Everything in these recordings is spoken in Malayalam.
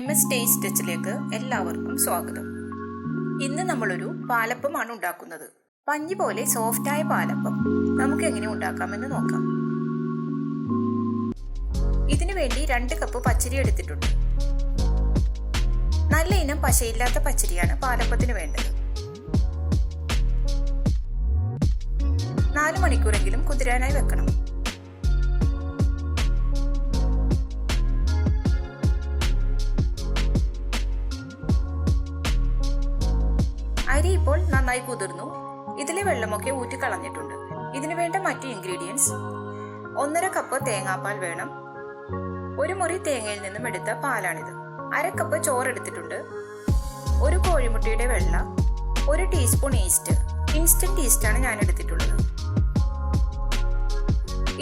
എംഎസ് ടേസ്റ്റ് ടച്ചിലേക്ക് എല്ലാവർക്കും സ്വാഗതം. ഇന്ന് നമ്മളൊരു പാലപ്പമാണ് ഉണ്ടാക്കുന്നത്. പഞ്ഞി പോലെ സോഫ്റ്റായ പാലപ്പം നമുക്ക് എങ്ങനെ ഉണ്ടാക്കാമെന്ന് നോക്കാം. ഇതിനു വേണ്ടി 2 കപ്പ് പച്ചരി എടുത്തിട്ടുണ്ട്. നല്ല ഇനം പശയില്ലാത്ത പച്ചരിയാണ് പാലപ്പത്തിന് വേണ്ടത്. 4 മണിക്കൂറെങ്കിലും കുതിരാനായി വെക്കണം. അരി ഇപ്പോൾ നന്നായി കുതിർന്നു. ഇതിലെ വെള്ളമൊക്കെ ഊറ്റിക്കളഞ്ഞിട്ടുണ്ട്. ഇതിനു വേണ്ട മറ്റ് ഇൻഗ്രീഡിയൻസ്: 1.5 കപ്പ് തേങ്ങാപ്പാൽ വേണം. 1 മുറി തേങ്ങയിൽ നിന്നും എടുത്ത പാലാണിത്. 1/2 കപ്പ് ചോറ് എടുത്തിട്ടുണ്ട്. 1 കോഴിമുട്ടയുടെ വെള്ള, 1 ടീസ്പൂൺ ഈസ്റ്റ്. ഇൻസ്റ്റന്റ് ഈസ്റ്റാണ് ഞാൻ എടുത്തിട്ടുള്ളത്.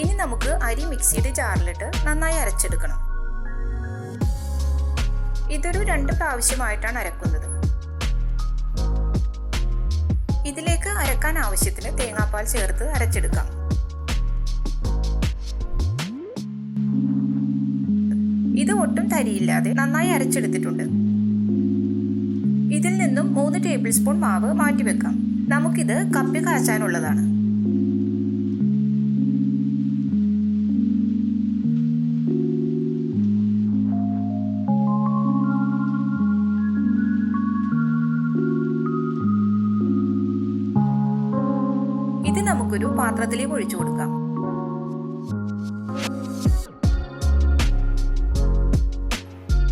ഇനി നമുക്ക് അരി മിക്സിയുടെ ജാറിലിട്ട് നന്നായി അരച്ചെടുക്കണം. ഇതൊരു 2 പ്രാവശ്യമായിട്ടാണ് അരക്കുന്നത്. ഇതിലേക്ക് അരക്കാൻ ആവശ്യത്തിന് തേങ്ങാപ്പാൽ ചേർത്ത് അരച്ചെടുക്കാം. ഇത് ഒട്ടും തരിയില്ലാതെ നന്നായി അരച്ചെടുത്തിട്ടുണ്ട്. ഇതിൽ നിന്നും 3 ടേബിൾ സ്പൂൺ മാവ് മാറ്റിവെക്കാം. നമുക്കിത് കപ്പി കാച്ചാനുള്ളതാണ്. ഇത് നമുക്കൊരു പാത്രത്തിലേക്ക് ഒഴിച്ചു കൊടുക്കാം.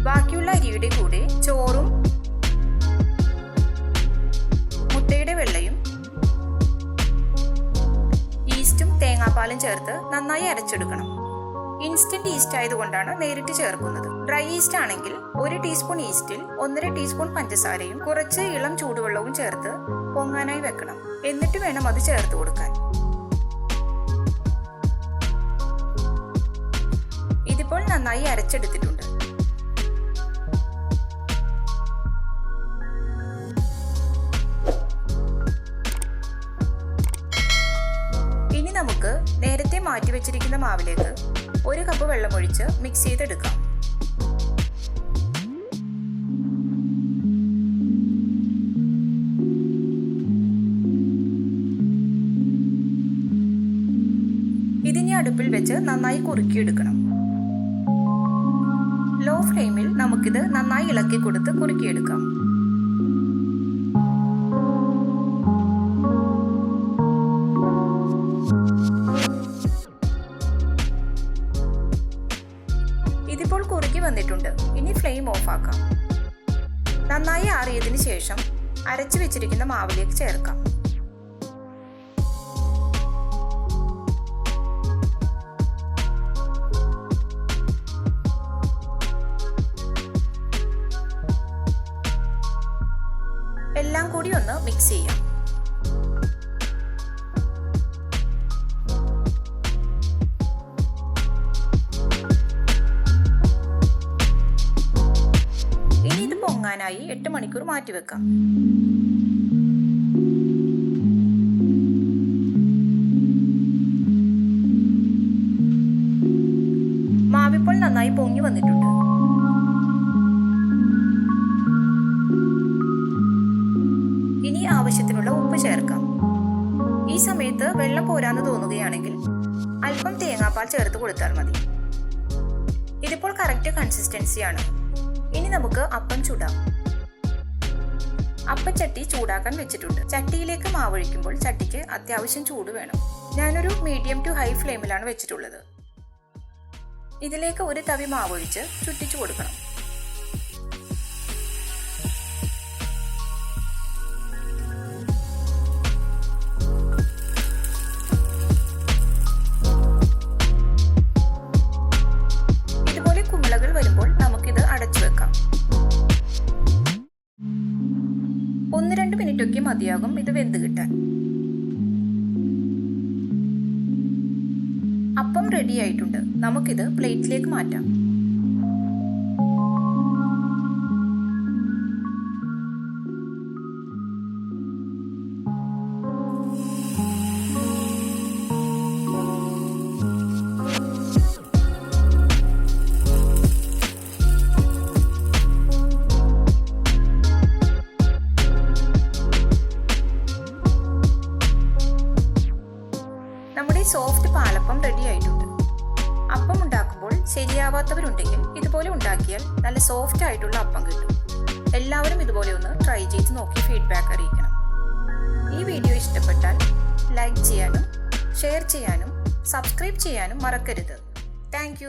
ബാക്കിയുള്ള അരിയുടെ കൂടെ ചോറും മുട്ടയുടെ വെള്ളയും ഈസ്റ്റും തേങ്ങാപ്പാലും ചേർത്ത് നന്നായി അരച്ചെടുക്കണം. ഇൻസ്റ്റന്റ് ഈസ്റ്റ് ആയതുകൊണ്ടാണ് നേരിട്ട് ചേർക്കുന്നത്. ഡ്രൈ ഈസ്റ്റ് ആണെങ്കിൽ 1 ടീസ്പൂൺ ഈസ്റ്റിൽ 1.5 ടീസ്പൂൺ പഞ്ചസാരയും കുറച്ച് ഇളം ചൂടുവെള്ളവും ചേർത്ത് പൊങ്ങാനായി വെക്കണം. എന്നിട്ട് വേണം അത് ചേർത്ത് കൊടുക്കാൻ. ഇതിപ്പോൾ നന്നായി അരച്ചെടുത്തിട്ടുണ്ട്. ഇനി നമുക്ക് നേരത്തെ മാറ്റിവെച്ചിരിക്കുന്ന മാവിലേക്ക് 1 കപ്പ് വെള്ളമൊഴിച്ച് മിക്സ് ചെയ്തെടുക്കാം. ഇതിനെ അടുപ്പിൽ വെച്ച് നന്നായി കുറുക്കിയെടുക്കണം. ലോ ഫ്ലെയിമിൽ നമുക്കിത് നന്നായി ഇളക്കി കൊടുത്ത് കുറുക്കിയെടുക്കാം. ഇതിപ്പോൾ കുറുക്കി വന്നിട്ടുണ്ട്. ഇനി ഫ്ലെയിം ഓഫ് ആക്കാം. നന്നായി ആറിയതിനു ശേഷം അരച്ചു വെച്ചിരിക്കുന്ന മാവിലേക്ക് ചേർക്കാം. എല്ലാം കൂടി ഒന്ന് മിക്സ് ചെയ്യാം. ഇനി ഇത് പൊങ്ങാനായി 8 മണിക്കൂർ മാറ്റിവെക്കാം. മാവിപ്പോൾ നന്നായി പൊങ്ങി വന്നിട്ടുണ്ട്. ഇനി ആവശ്യത്തിനുള്ള ഉപ്പ് ചേർക്കാം. ഈ സമയത്ത് വെള്ളം പോരാന്ന് തോന്നുകയാണെങ്കിൽ അല്പം തേങ്ങാപ്പാൽ ചേർത്ത് കൊടുത്താൽ മതി. ഇതിപ്പോൾ കറക്റ്റ് കൺസിസ്റ്റൻസിയാണ്. ഇനി നമുക്ക് അപ്പം ചുടാം. അപ്പച്ചട്ടി ചൂടാക്കാൻ വെച്ചിട്ടുണ്ട്. ചട്ടിയിലേക്ക് മാവൊഴിക്കുമ്പോൾ ചട്ടിക്ക് അത്യാവശ്യം ചൂട് വേണം. ഞാനൊരു മീഡിയം ടു ഹൈ ഫ്ലെയിമിലാണ് വെച്ചിട്ടുള്ളത്. ഇതിലേക്ക് 1 തവി മാവൊഴിച്ച് ചുറ്റിച്ചു കൊടുക്കണം. വരുമ്പോൾ നമുക്കിത് അടച്ചു വെക്കാം. 1-2 മിനിറ്റൊക്കെ മതിയാകും ഇത് വെന്ത് കിട്ടാൻ. അപ്പം റെഡി ആയിട്ടുണ്ട്. നമുക്കിത് പ്ലേറ്റിലേക്ക് മാറ്റാം. സോഫ്റ്റ് പാലപ്പം റെഡി ആയിട്ടുണ്ട്. അപ്പം ഉണ്ടാക്കുമ്പോൾ ശരിയാവാത്തവരുണ്ടെങ്കിൽ ഇതുപോലെ ഉണ്ടാക്കിയാൽ നല്ല സോഫ്റ്റ് ആയിട്ടുള്ള അപ്പം കിട്ടും. എല്ലാവരും ഇതുപോലെ ഒന്ന് ട്രൈ ചെയ്ത് നോക്കി ഫീഡ്ബാക്ക് അറിയിക്കണം. ഈ വീഡിയോ ഇഷ്ടപ്പെട്ടാൽ ലൈക്ക് ചെയ്യാനും ഷെയർ ചെയ്യാനും സബ്സ്ക്രൈബ് ചെയ്യാനും മറക്കരുത്. താങ്ക്